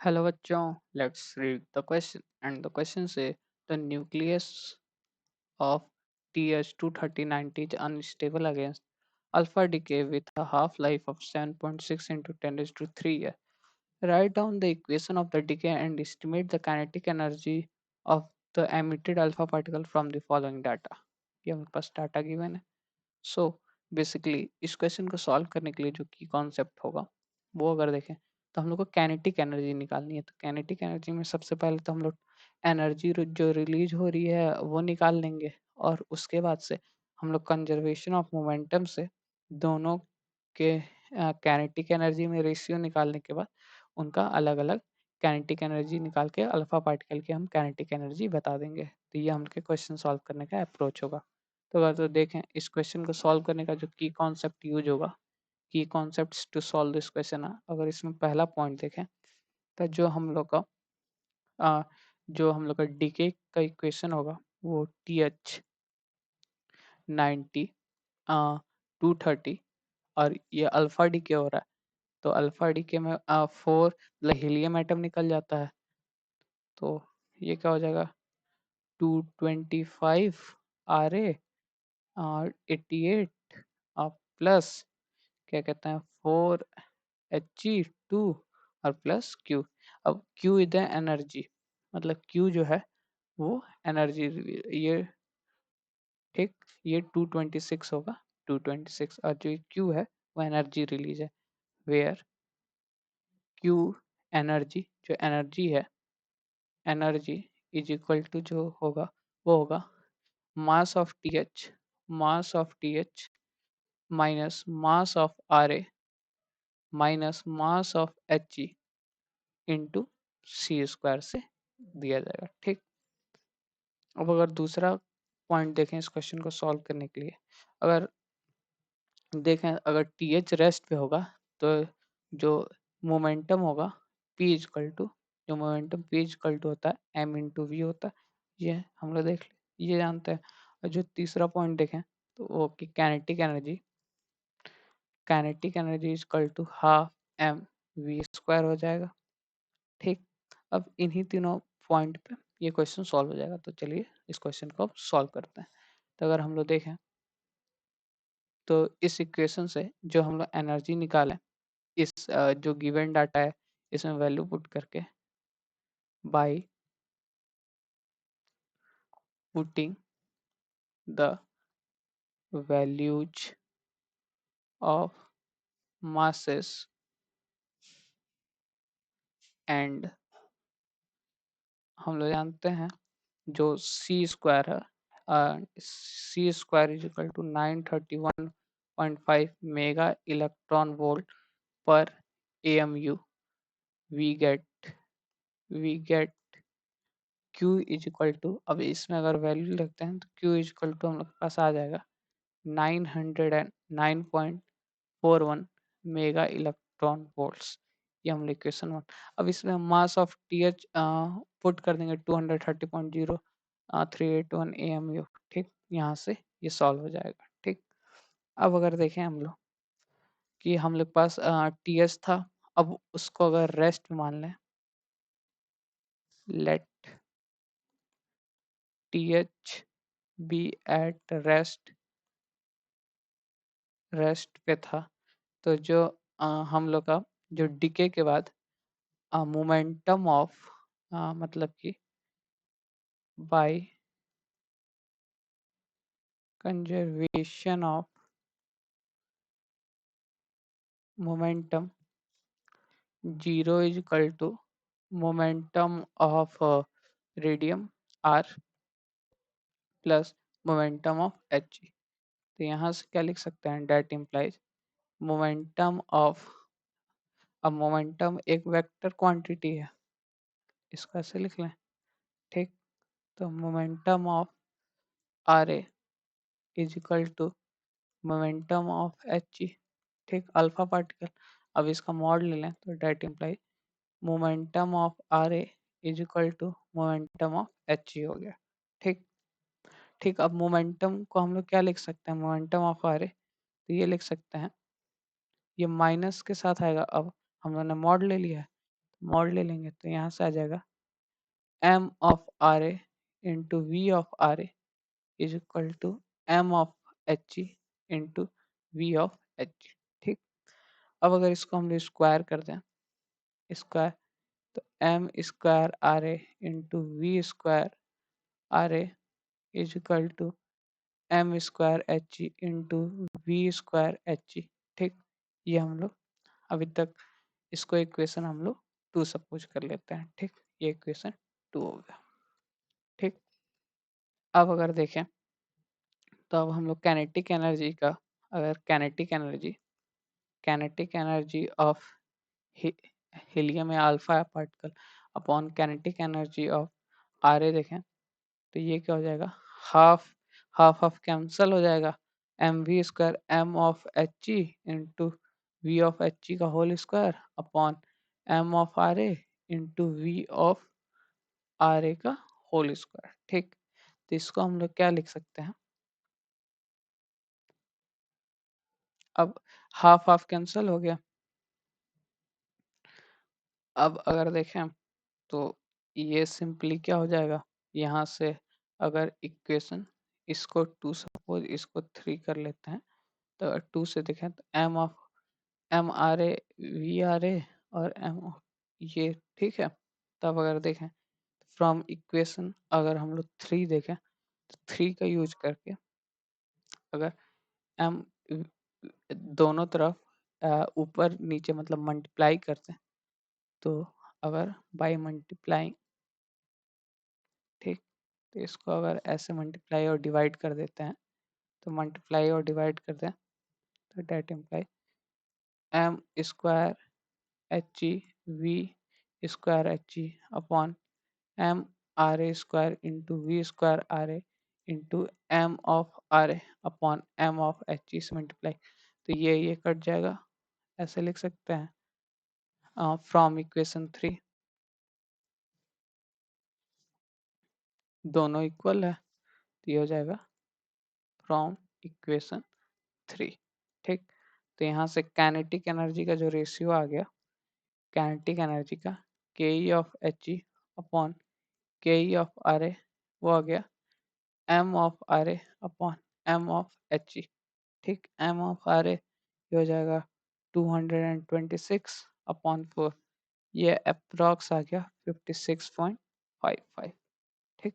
Hello बच्चों, let's read the question and the question say the nucleus of TH239 is unstable against alpha decay with a half-life of 7.6 into 10 raised to 3 years. Write down the equation of the decay and estimate the kinetic energy of the emitted alpha particle from the following data. ये हमारे पास data given है. So basically इस question को solve करने के लिए जो की कॉन्सेप्ट होगा वो अगर देखें तो हम लोग को कैनेटिक एनर्जी निकालनी है. तो कैनेटिक एनर्जी में सबसे पहले तो हम लोग एनर्जी जो रिलीज हो रही है वो निकाल लेंगे और उसके बाद से हम लोग कंजर्वेशन ऑफ मोमेंटम से दोनों के कैनेटिक एनर्जी में रेशियो निकालने के बाद उनका अलग अलग कैनेटिक एनर्जी निकाल के अल्फा पार्टिकल की हम कैनेटिक एनर्जी बता देंगे. तो ये हम लोग के क्वेश्चन सॉल्व करने का अप्रोच होगा. तो अगर तो देखें इस क्वेश्चन को सॉल्व करने का जो की कॉन्सेप्ट यूज होगा, की concepts to solve this question है. अगर इसमें पहला पॉइंट देखें तो जो हम लोग का डीके का इक्वेशन होगा वो TH90 230 और ये अल्फा डीके हो रहा है. तो अल्फा डीके में 4 हीलियम एटम निकल जाता है. तो ये क्या हो जाएगा 225 RA और 88 प्लस क्या कहते हैं 4He2 और प्लस Q. अब Q इज द एनर्जी, मतलब Q जो है वो एनर्जी ये ठीक ये 226 होगा 226 और जो Q है वो एनर्जी रिलीज है. वेयर Q एनर्जी जो एनर्जी इज इक्वल टू जो होगा वो होगा mass of TH minus mass of RA minus mass of He into c square से दिया जाएगा. ठीक. अब अगर दूसरा पॉइंट देखें इस क्वेश्चन को सॉल्व करने के लिए, अगर देखें अगर टी एच रेस्ट पे होगा तो जो मोमेंटम होगा पी इजकल टू जो मोमेंटम पी इजकल टू होता है एम इंटू वी होता है. ये हम लोग ये जानते हैं. और जो तीसरा पॉइंट देखें तो वो कि kinetic energy is equal to half M V square हो जाएगा. ठीक. अब इन्हीं तीनों पॉइंट पे ये क्वेश्चन सॉल्व हो जाएगा. तो चलिए इस क्वेश्चन को अब सॉल्व करते हैं. तो अगर हम लोग देखें तो इस इक्वेशन से जो हम लोग एनर्जी निकालें जो गिवन डाटा है इसमें वैल्यू पुट करके by putting the values of masses and हम लोग जानते हैं जो सी स्क्वायर है c square is equal to 931.5 mega electron volt per AMU. We get Q is equal to, अब इसमें अगर वैल्यू लगते हैं तो Q इज इक्वल टू हम लोग के पास आ जाएगा 909.41 मेगा इलेक्ट्रॉन वोल्ट्स. ये हम लोग इक्वेशन 1. अब इसमें मास ऑफ TH पुट कर देंगे 230.0381 AMU. ठीक. यहाँ से ये सॉल्व हो जाएगा. ठीक. अब अगर देखें हम लोग कि हम लोग पास TH था, अब उसको अगर रेस्ट मान लें, let TH be at rest पे था. तो जो हम लोग का जो डिके के बाद मोमेंटम ऑफ मतलब कि by conservation of momentum zero is equal to momentum of radium R plus momentum of H. तो यहाँ से क्या लिख सकते हैं डेट इम्प्लाइज मोमेंटम ऑफ, अब मोमेंटम एक वेक्टर क्वांटिटी है इसको ऐसे लिख लें. ठीक. तो momentum of R A is equal to momentum of H E. ठीक. अल्फा पार्टिकल, अब इसका मॉड ले लें तो that imply momentum of R A is equal to momentum of H E हो गया. ठीक. ठीक. अब मोमेंटम को हम लोग क्या लिख सकते हैं, मोमेंटम ऑफ आर ए तो ये लिख सकते हैं, ये माइनस के साथ आएगा. अब हम लोगों ने मॉड ले लिया है मॉड ले लेंगे तो यहाँ से आ जाएगा m of Ra into v of Ra is equal to m of He into v of He। ठीक, अब अगर इसको हम लोग स्क्वायर कर दें, स्क्वायर, तो m square Ra into v square Ra is equal to m square He into v square He। ठीक, ये हम लोग अभी तक इसको इक्वेशन हम लोग 2 सपोज कर लेते हैं। ठीक, ये इक्वेशन 2 हो गया। ठीक, अब अगर देखें तो अब हम लोग कैनेटिक एनर्जी का, अगर कैनेटिक एनर्जी ऑफ हीलियम या alpha particle upon kinetic energy of R A देखें तो ये क्या हो जाएगा, हाफ हाफ हाफ कैंसल हो जाएगा, M V square M of H E into V of H E का whole square upon M of R A into V of R A का होल स्क्वायर। ठीक, तो इसको हम लोग क्या लिख सकते हैं, अब हाफ हाफ कैंसल हो गया। अब अगर देखें तो ये सिंपली क्या हो जाएगा, यहाँ से अगर इक्वेशन इसको 2 सपोज इसको 3 कर लेते हैं तो 2 से देखें तो M of M R A V R A और एम ये। ठीक है, तब अगर देखें फ्रॉम इक्वेशन अगर हम लोग 3 देखें तो 3 का यूज करके अगर एम दोनों तरफ ऊपर नीचे मतलब मल्टीप्लाई करते हैं तो अगर बाय मल्टीप्लाइंग, ठीक, तो इसको अगर ऐसे मल्टीप्लाई और डिवाइड कर देते हैं तो मल्टीप्लाई और डिवाइड करते हैं तो that imply M square H E V square H E upon M R A square into V square R A into M of R A upon M of H E से multiply, तो ये cut जाएगा, ऐसे लिख सकते हैं from equation 3 दोनों equal है तो ये हो जाएगा फ्रॉम इक्वेशन 3। ठीक, तो यहाँ से काइनेटिक एनर्जी का जो रेशियो आ गया, काइनेटिक एनर्जी का K E of H E upon K E of R A, वो आ गया M of R A upon M of H E. ठीक, एम ऑफ आर ए ये हो जाएगा 226 अपॉन 4, ये अप्रॉक्स आ गया 56.55। ठीक,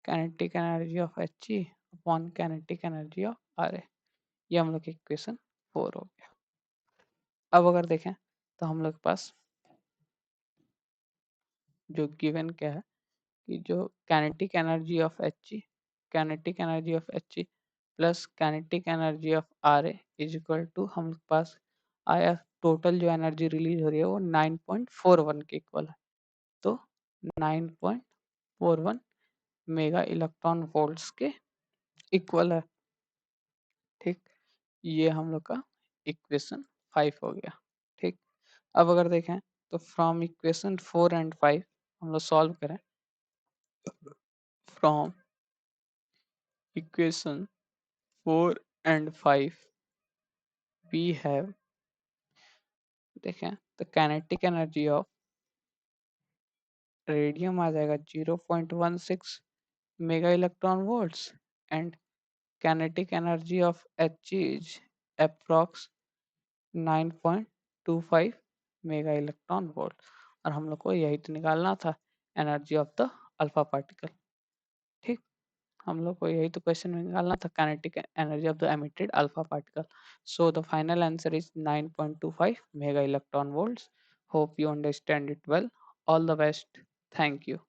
kinetic energy of H E upon kinetic energy of R A, ये हम लोग की इक्वेशन 4 हो गया। अब अगर देखें तो हम लोग के पास जो गिवन क्या है कि जो kinetic energy of H E, kinetic energy of H E plus kinetic energy of R A is equal to हम लोग के पास आया, टोटल जो एनर्जी रिलीज हो रही है वो 9.41 के इक्वल है, तो 9.41 मेगा इलेक्ट्रॉन वोल्ट्स के इक्वल है। ठीक, ये हम लोग का इक्वेशन 5 हो गया। ठीक, अब अगर देखें तो फ्रॉम इक्वेशन 4 एंड 5 हम लोग सॉल्व करें, from equation 4 and 5 we have, देखें तो काइनेटिक एनर्जी ऑफ रेडियम आ जाएगा 0.16 mega electron volts and kinetic energy of H is approx 9.25 mega electron volt, और हम लोग को यही तो निकालना था energy of the alpha particle. ठीक, हम लोग को यही तो क्वेश्चन में निकालना था, kinetic energy of the emitted alpha particle. So the final answer is 9.25 mega electron volts. Hope you understand it well. All the best. Thank you.